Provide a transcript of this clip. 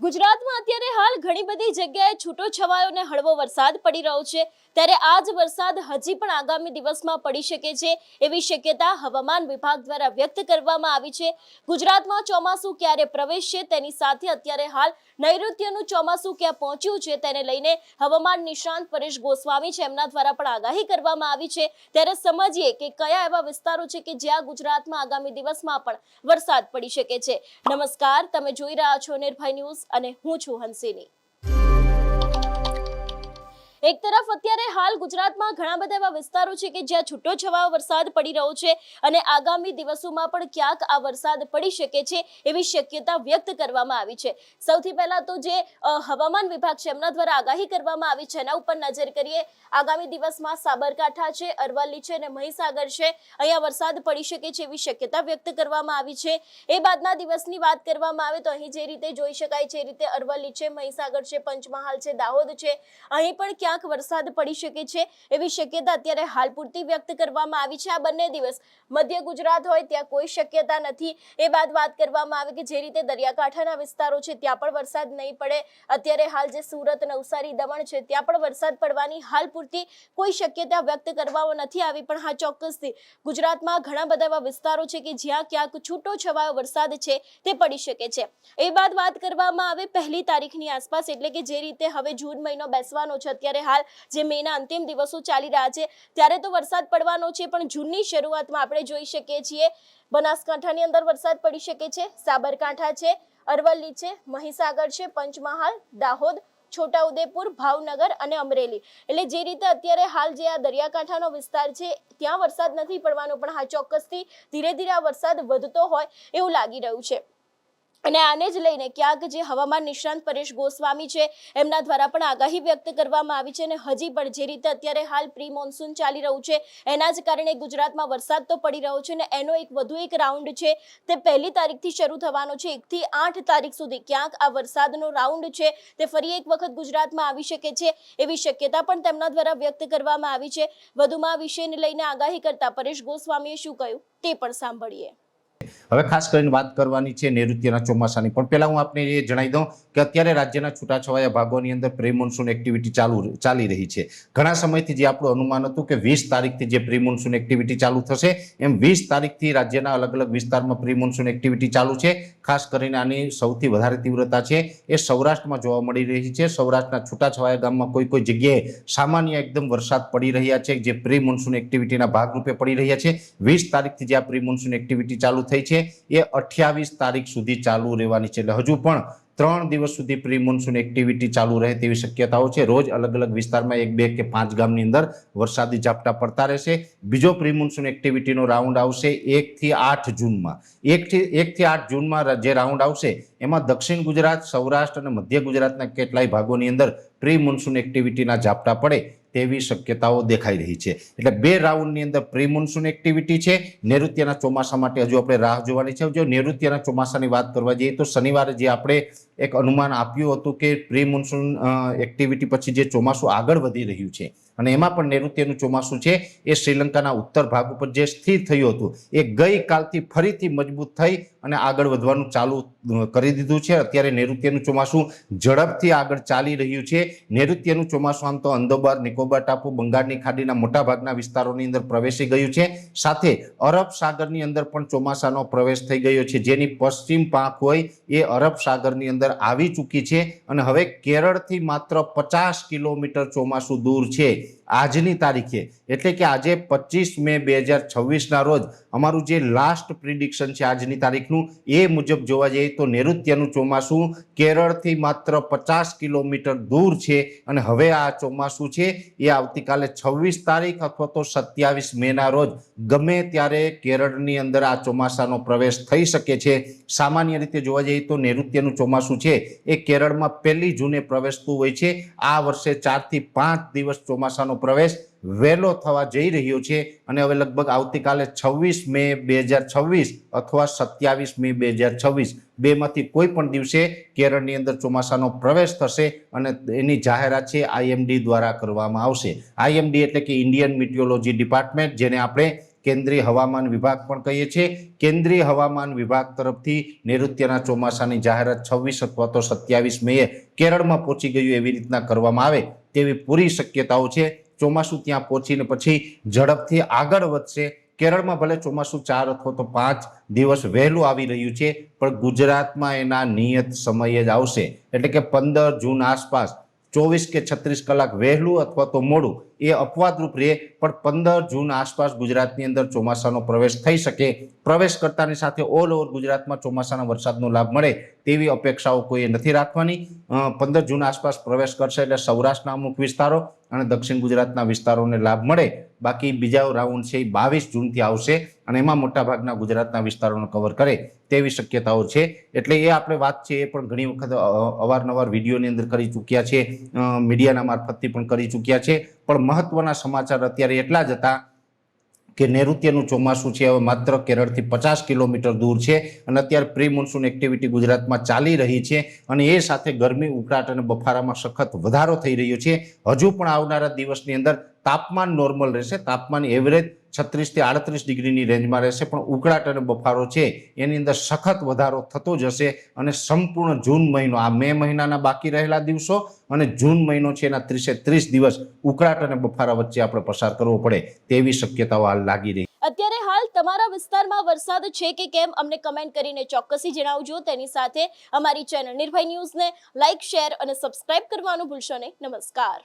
ગુજરાતમાં અત્યારે હાલ ઘણી બધી જગ્યાએ છૂટો છવાયો અને હળવો વરસાદ પડી રહ્યો છે ત્યારે આ જ વરસાદ હજી પણ આગામી દિવસમાં પડી શકે છે એવી શક્યતા હવામાન વિભાગ દ્વારા વ્યક્ત કરવામાં આવી છે। ગુજરાતમાં ચોમાસું ક્યારે પ્રવેશશે તેની સાથે અત્યારે હાલ નૈઋત્યનું ચોમાસું ક્યાં પહોંચ્યું છે તેને લઈને હવામાન નિષ્ણાંત પરેશ ગોસ્વામી છે એમના દ્વારા પણ આગાહી કરવામાં આવી છે। ત્યારે સમજીએ કે કયા એવા વિસ્તારો છે કે જ્યાં ગુજરાતમાં આગામી દિવસમાં પણ વરસાદ પડી શકે છે। નમસ્કાર, તમે જોઈ રહ્યા છો નિર્ભય ન્યૂઝ અને હું છું હંસિની। એક તરફ અત્યારે હાલ ગુજરાતમાં ઘણા બધા એવા વિસ્તારો છે કે જ્યાં છૂટો છવાયો વરસાદ પડી રહ્યો છે અને આગામી દિવસોમાં પણ ક્યાંક આ વરસાદ પડી શકે છે એવી શક્યતા વ્યક્ત કરવામાં આવી છે। સૌથી પહેલા તો જે હવામાન વિભાગ છે એમના દ્વારા આગાહી કરવામાં આવી છે એના ઉપર નજર કરીએ। આગામી દિવસમાં સાબરકાંઠા છે, અરવલ્લી છે અને મહીસાગર છે, અહીંયા વરસાદ પડી શકે છે એવી શક્યતા વ્યક્ત કરવામાં આવી છે। એ બાદના દિવસની વાત કરવામાં આવે તો અહીં જે રીતે જોઈ શકાય છે એ રીતે અરવલ્લી છે, મહીસાગર છે, પંચમહાલ છે, દાહોદ છે, અહીં પણ ક્યાંક વરસાદ પડી શકે છે એવી શક્યતા અત્યારે હાલ પૂરતી વ્યક્ત કરવામાં આવી છે। આ બંને દિવસ મધ્ય ગુજરાત હોય ત્યાં કોઈ શક્યતા નથી। એ બાદ વાત કરવામાં આવે કે જે રીતે દરિયાકાંઠાના વિસ્તારો છે ત્યાં પણ વરસાદ નહીં પડે। અત્યારે હાલ જે સુરત, નવસારી, દમણ છે ત્યાં પણ વરસાદ પડવાની હાલ પૂરતી કોઈ શક્યતા વ્યક્ત કરવામાં નથી આવી। પણ હા, ચોક્કસથી ગુજરાતમાં ઘણા બધા એવા વિસ્તારો છે કે જ્યાં ક્યાંક છૂટો છવાયો વરસાદ છે તે પડી શકે છે। એ બાદ વાત કરવામાં આવે 1 તારીખની આસપાસ, એટલે કે જે રીતે હવે જૂન મહિનો બેસવાનો છે, અત્યારે હાલ જે મેના અંતિમ દિવસો ચાલી રહ્યા છે ત્યારે તો વરસાદ પડવાનો છે, પણ જૂનની શરૂઆતમાં આપણે જોઈ શકીએ છીએ બનાસકાંઠાની અંદર વરસાદ પડી શકે છે, સાબરકાંઠા છે, અરવલ્લી છે, મહીસાગર છે, પંચમહાલ, દાહોદ, છોટાઉદેપુર, ભાવનગર અને અમરેલી, એટલે જે રીતે અત્યારે હાલ જે આ દરિયાકાંઠાનો વિસ્તાર છે ત્યાં વરસાદ નથી પડવાનો, પણ હા ચોક્કસથી ધીરે ધીરે આ વરસાદ વધતો હોય એવું લાગી રહ્યું છે। અને આને જ લઈને ક્યાંક જે હવામાન નિષ્ણાંત પરેશ ગોસ્વામી છે એમના દ્વારા પણ આગાહી વ્યક્ત કરવામાં આવી છે। અને હજી પણ જે રીતે અત્યારે હાલ પ્રી મોન્સૂન ચાલી રહ્યું છે એના જ કારણે ગુજરાતમાં વરસાદ તો પડી રહ્યો છે અને એનો વધુ એક રાઉન્ડ છે તે 1 તારીખથી શરૂ થવાનો છે। 1 થી 8 તારીખ સુધી ક્યાંક આ વરસાદનો રાઉન્ડ છે તે ફરી એક વખત ગુજરાતમાં આવી શકે છે એવી શક્યતા પણ તેમના દ્વારા વ્યક્ત કરવામાં આવી છે। વધુમાં આ વિષયને લઈને આગાહી કરતા પરેશ ગોસ્વામીએ શું કહ્યું તે પણ સાંભળીએ। હવે ખાસ કરીને વાત કરવાની છે નૈઋત્યના ચોમાસાની, પણ પહેલા હું આપને એ જણાવી દઉં કે અત્યારે રાજ્યના છૂટાછવાયા ભાગોની અંદર પ્રી મોન્સૂન એક્ટિવિટી ચાલી રહી છે। ઘણા સમયથી જે આપણું અનુમાન હતું કે 20 તારીખથી જે પ્રી મોન્સૂન એક્ટિવિટી ચાલુ થશે, એમ 20 તારીખથી રાજ્યના અલગ અલગ વિસ્તારમાં પ્રી મોન્સૂન એક્ટિવિટી ચાલુ છે। ખાસ કરીને આની સૌથી વધારે તીવ્રતા છે એ સૌરાષ્ટ્રમાં જોવા મળી રહી છે। સૌરાષ્ટ્રના છૂટાછવાયા ગામમાં કોઈ જગ્યાએ સામાન્ય એકદમ વરસાદ પડી રહ્યા છે જે પ્રી મોન્સૂન એક્ટિવિટીના ભાગરૂપે પડી રહ્યા છે। 20 તારીખથી જે આ પ્રી મોન્સૂન એક્ટિવિટી ચાલુ થઈ છે એ 28 તારીખ સુધી ચાલુ રહેવાની છે, એટલે હજુ પણ 3 દિવસ સુધી પ્રી મોન્સૂન એક્ટિવિટી ચાલુ રહે તેવી શક્યતાઓ છે। રોજ અલગ અલગ વિસ્તારમાં 1, 2 કે 5 ગામની અંદર વરસાદી ઝાપટા પડતા રહેશે। બીજો પ્રી મોન્સૂન એક્ટિવિટીનો રાઉન્ડ આવશે 1 થી 8 જૂનમાં। 1 થી 8 જૂનમાં જે રાઉન્ડ આવશે એમાં દક્ષિણ ગુજરાત, સૌરાષ્ટ્ર અને મધ્ય ગુજરાતના કેટલાય ભાગોની અંદર પ્રી મોન્સૂન એક્ટિવિટીના ઝાપટા પડે તેવી શક્યતાઓ દેખાઈ રહી છે। એટલે 2 રાઉન્ડની અંદર પ્રી મોન્સૂન એક્ટિવિટી છે। નૈઋત્યના ચોમાસા માટે હજુ આપણે રાહ જોવાની છે। જો નૈઋત્યના ચોમાસાની વાત કરવા જઈએ તો શનિવારે જે આપણે એક અનુમાન આપ્યું હતું કે પ્રી મોન્સૂન એક્ટિવિટી પછી જે ચોમાસું આગળ વધી રહ્યું છે અને એમાં પણ નૈઋત્યનું ચોમાસું છે એ શ્રીલંકાના ઉત્તર ભાગ ઉપર જે સ્થિર થયું હતું એ ગઈકાલથી ફરીથી મજબૂત થઈ અને આગળ વધવાનું ચાલુ કરી દીધું છે। અત્યારે નૈઋત્યનું ચોમાસું ઝડપથી આગળ ચાલી રહ્યું છે। નૈઋત્યનું ચોમાસું આમ તો અંદોબર, નિકોબાર ટાપુ, બંગાળની ખાડીના મોટા ભાગના વિસ્તારોની અંદર પ્રવેશી ગયું છે, સાથે અરબ સાગરની અંદર પણ ચોમાસાનો પ્રવેશ થઈ ગયો છે। જેની પશ્ચિમ પાંખ હોય એ અરબ સાગરની અંદર આવી ચૂકી છે અને હવે કેરળથી માત્ર 50 કિલોમીટર ચોમાસું દૂર છે આજની તારીખે। એટલે કે આજે 25 મે 2026ના રોજ અમારું જે લાસ્ટ પ્રિડિક્શન છે આજની તારીખનું એ મુજબ જોવા જઈએ તો નૈઋત્યનું ચોમાસું કેરળથી માત્ર 50 કિલોમીટર દૂર છે અને હવે આ ચોમાસું છે એ આવતીકાલે 26 તારીખ અથવા તો 27 મેના રોજ ગમે ત્યારે કેરળની અંદર આ ચોમાસાનો પ્રવેશ થઈ શકે છે। સામાન્ય રીતે જોવા જઈએ તો નૈઋત્યનું ચોમાસું છે એ કેરળમાં 1 જૂને પ્રવેશતું હોય છે। આ વર્ષે 4 થી 5 દિવસ ચોમાસાનો પ્રવેશ વહેલો થવા જઈ રહ્યો છે અને હવે લગભગ આવતીકાલે 26 મે 2026 અથવા 27 મે 2026 બેમાંથી કોઈ પણ દિવસે કેરળની અંદર ચોમાસાનો પ્રવેશ થશે અને એની જાહેરાત છે IMD દ્વારા કરવામાં આવશે। IMD એટલે કે ઇન્ડિયન મિટિયોલોજી ડિપાર્ટમેન્ટ, જેને આપણે કેન્દ્રીય હવામાન વિભાગ પણ કહીએ છીએ. કેન્દ્રીય હવામાન વિભાગ તરફથી નૈઋત્યના ચોમાસાની જાહેરાત 26 અથવા તો 27 મેએ કેરળમાં પહોંચી ગયું એવી રીતના કરવામાં આવે તેવી પૂરી શક્યતાઓ છે. ચોમાસું ત્યાં પહોંચીને પછી ઝડપથી આગળ વધશે. કેરળમાં ભલે ચોમાસું 4 અથવા તો 5 દિવસ વહેલું આવી રહ્યું છે, પણ ગુજરાતમાં એના નિયત સમયે જ આવશે. એટલે કે 15 જૂન આસપાસ 24 કે 36 કલાક વહેલું અથવા તો મોડું એ અપવાદરૂપ રહે, પણ 15 જૂન આસપાસ ગુજરાતની અંદર ચોમાસાનો પ્રવેશ થઈ શકે. પ્રવેશ કરતાની સાથે ઓલ ઓવર ગુજરાતમાં ચોમાસાના વરસાદનો લાભ મળે તેવી અપેક્ષાઓ કોઈએ નથી રાખવાની. 15 જૂન આસપાસ પ્રવેશ કરશે એટલે સૌરાષ્ટ્રના અમુક વિસ્તારો અને દક્ષિણ ગુજરાતના વિસ્તારોને લાભ મળે. બાકી બીજા રાઉન્ડ છે એ 22 જૂનથી આવશે અને એમાં મોટાભાગના ગુજરાતના વિસ્તારોને કવર કરે તેવી શક્યતાઓ છે. એટલે એ આપણે વાત છે એ પણ ઘણી વખત અવારનવાર વિડીયોની અંદર કરી ચૂક્યા છે, મીડિયાના મારફતથી પણ કરી ચૂક્યા છે. પણ મહત્વના સમાચાર અત્યારે એટલા જ હતા કે નૈઋત્યનું ચોમાસું છે હવે માત્ર કેરળથી 50 કિલોમીટર દૂર છે અને અત્યારે પ્રી મોન્સૂન એક્ટિવિટી ગુજરાતમાં ચાલી રહી છે અને એ સાથે ગરમી, ઉકળાટ અને બફારામાં સખત વધારો થઈ રહ્યો છે. હજુ પણ આવનારા દિવસની અંદર તાપમાન નોર્મલ રહેશે, તાપમાન એવરેજ 36 થી 38 ડિગ્રીની રેન્જમાં રહેશે, પણ ઉકળાટ અને બફારો છે એની અંદર સખત વધારો થતો જશે અને સંપૂર્ણ જૂન મહિનો, આ મે મહિનાના બાકી રહેલા દિવસો અને જૂન મહિનો છે એના 30 દિવસ ઉકળાટ અને બફારા વચ્ચે આપણે પસાર કરવો પડે તેવી શક્યતાઓ હાલ લાગી રહી. અત્યારે હાલ તમારા વિસ્તારમાં વરસાદ છે કે કેમ અમને કમેન્ટ કરીને ચોક્કસથી જણાવજો. તેની સાથે અમારી ચેનલ નિર્ભય ન્યૂઝને લાઇક, શેર અને સબસ્ક્રાઇબ કરવાનું ભૂલશો નહીં. નમસ્કાર.